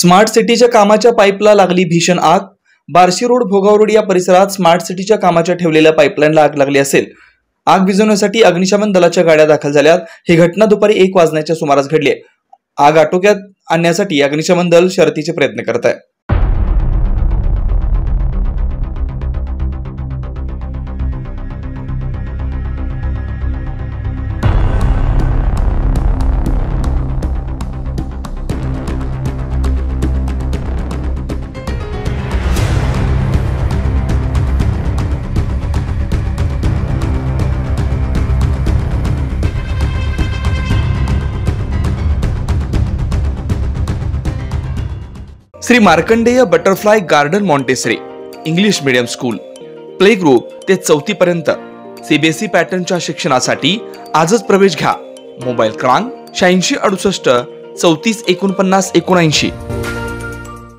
Smart सिटीच्या कामाच्या पाईपला लागली भीषण आग। बार्शी रोड भोगाव रोड या परिसरात स्मार्ट सिटीच्या कामाच्या ठेवलेल्या पाईपलाईनला आग लागली असेल। आग विझवण्यासाठी अग्निशमन दलाच्या गाड्या दाखल झाल्यात। ही घटना दुपारी 1 वाजण्याच्या सुमारास घडली आहे। आग आटोक्यात आणण्यासाठी अग्निशमन दल शर्थीचे प्रयत्न करत आहे। Shri Markandeya butterfly garden Montessori English medium school play group ते 4थी पर्यंत सीबीएसई पॅटर्नच्या शिक्षणासाठी आजच प्रवेश घ्या। मोबाईल क्रमांक 8668 34 49 79।